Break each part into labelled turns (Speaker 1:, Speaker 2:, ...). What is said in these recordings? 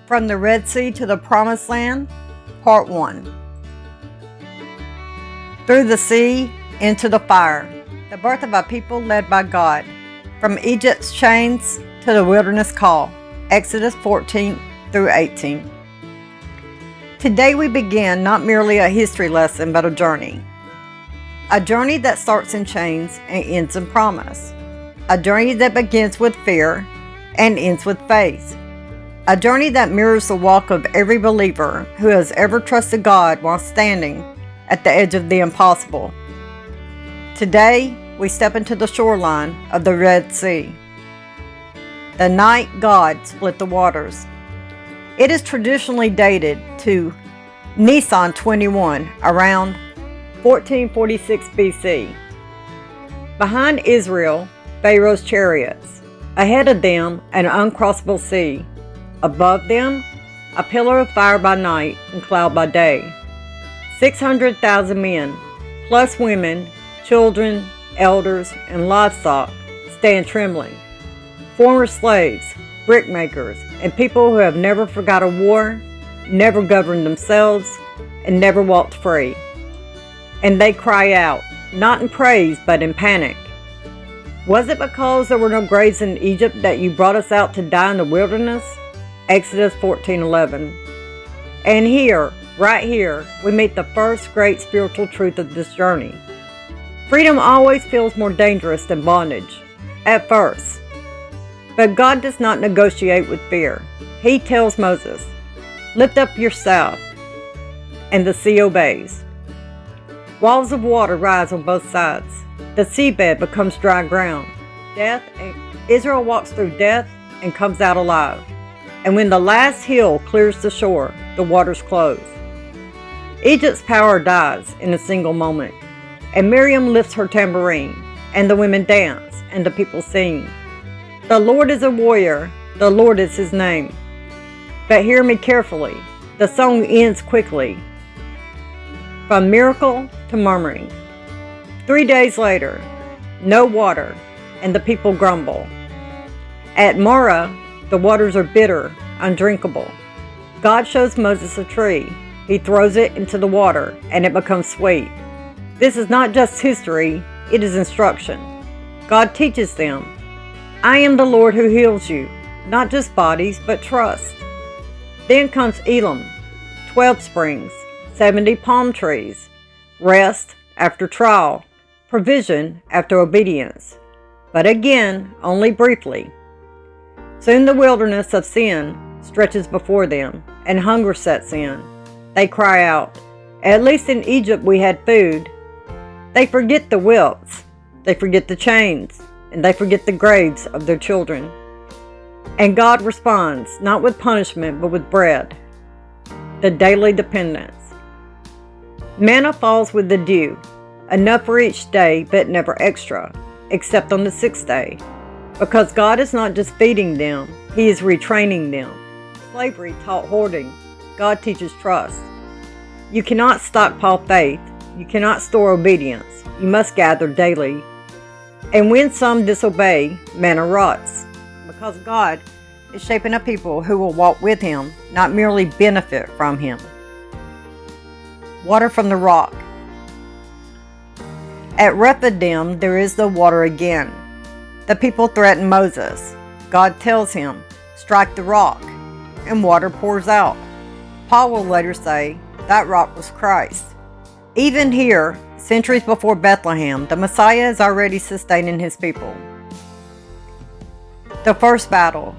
Speaker 1: From the Red Sea to the Promised Land, Part 1. Through the sea, into the fire, the birth of a people led by God. From Egypt's chains to the wilderness call, Exodus 14 through 18. Today we begin not merely a history lesson, but a journey. A journey that starts in chains and ends in promise. A journey that begins with fear and ends with faith. A journey that mirrors the walk of every believer who has ever trusted God while standing at the edge of the impossible. Today, we step into the shoreline of the Red Sea. The night God split the waters. It is traditionally dated to Nisan 21, around 1446 BC. Behind Israel, Pharaoh's chariots. Ahead of them, an uncrossable sea. Above them, a pillar of fire by night and cloud by day. 600,000 men, plus women, children, elders, and livestock, stand trembling. Former slaves, brickmakers, and people who have never forgot a war, never governed themselves, and never walked free. And they cry out, not in praise, but in panic. Was it because there were no graves in Egypt that you brought us out to die in the wilderness? Exodus 14:11. And here, right here, we meet the first great spiritual truth of this journey. Freedom always feels more dangerous than bondage, at first. But God does not negotiate with fear. He tells Moses, "Lift up your staff," and the sea obeys. Walls of water rise on both sides. The seabed becomes dry ground. Israel walks through death and comes out alive. And when the last hill clears the shore, the waters close. Egypt's power dies in a single moment, and Miriam lifts her tambourine, and the women dance, and the people sing. The Lord is a warrior, the Lord is his name. But hear me carefully, the song ends quickly. From miracle to murmuring. 3 days later, no water, and the people grumble. At Marah, the waters are bitter, undrinkable. God shows Moses a tree. He throws it into the water, and it becomes sweet. This is not just history, it is instruction. God teaches them, "I am the Lord who heals you, not just bodies, but trust." Then comes Elim, 12 springs, 70 palm trees, rest after trial, provision after obedience. But again, only briefly. Soon the wilderness of sin stretches before them, and hunger sets in. They cry out, "At least in Egypt we had food." They forget the whips, they forget the chains, and they forget the graves of their children. And God responds, not with punishment, but with bread. The daily dependence. Manna falls with the dew, enough for each day, but never extra, except on the 6th day. Because God is not just feeding them, He is retraining them. Slavery taught hoarding. God teaches trust. You cannot stockpile faith. You cannot store obedience. You must gather daily. And when some disobey, manna rots. Because God is shaping a people who will walk with Him, not merely benefit from Him. Water from the rock. At Rephidim, there is the water again. The people threaten Moses. God tells him, "Strike the rock," and water pours out. Paul will later say, that rock was Christ. Even here, centuries before Bethlehem, the Messiah is already sustaining his people. The first battle.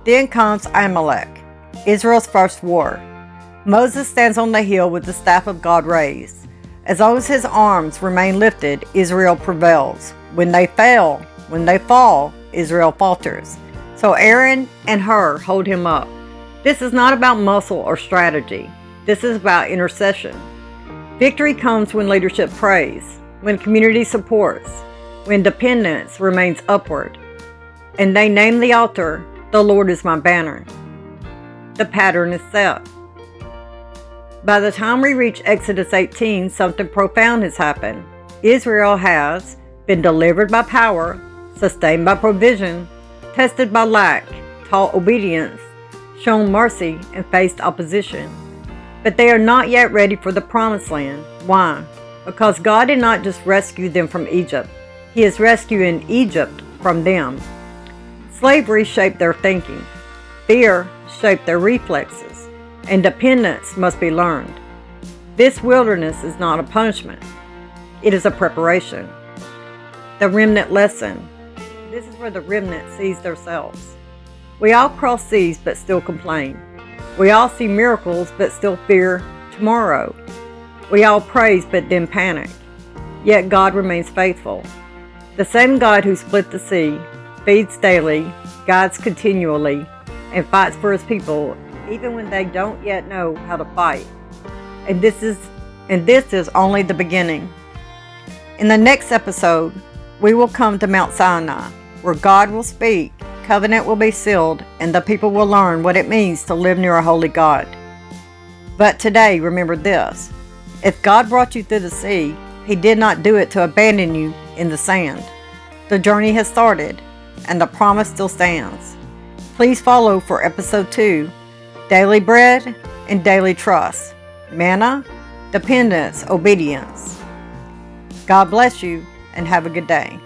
Speaker 1: Then comes Amalek, Israel's first war. Moses stands on the hill with the staff of God raised. As long as his arms remain lifted, Israel prevails. When they fall, Israel falters. So Aaron and Hur hold him up. This is not about muscle or strategy. This is about intercession. Victory comes when leadership prays, when community supports, when dependence remains upward. And they name the altar, "The Lord is my banner." The pattern is set. By the time we reach Exodus 18, something profound has happened. Israel has been delivered by power, sustained by provision, tested by lack, taught obedience, shown mercy, and faced opposition. But they are not yet ready for the promised land. Why? Because God did not just rescue them from Egypt. He is rescuing Egypt from them. Slavery shaped their thinking. Fear shaped their reflexes. And dependence must be learned. This wilderness is not a punishment. It is a preparation. The remnant lesson. This is where the remnant sees themselves. We all cross seas but still complain. We all see miracles but still fear tomorrow. We all praise but then panic. Yet God remains faithful. The same God who split the sea, feeds daily, guides continually, and fights for his people even when they don't yet know how to fight. And this is only the beginning. In the next episode, we will come to Mount Sinai, where God will speak, covenant will be sealed, and the people will learn what it means to live near a holy God. But today, remember this. If God brought you through the sea, He did not do it to abandon you in the sand. The journey has started, and the promise still stands. Please follow for episode 2, Daily Bread and Daily Trust. Manna, dependence, obedience. God bless you, and have a good day.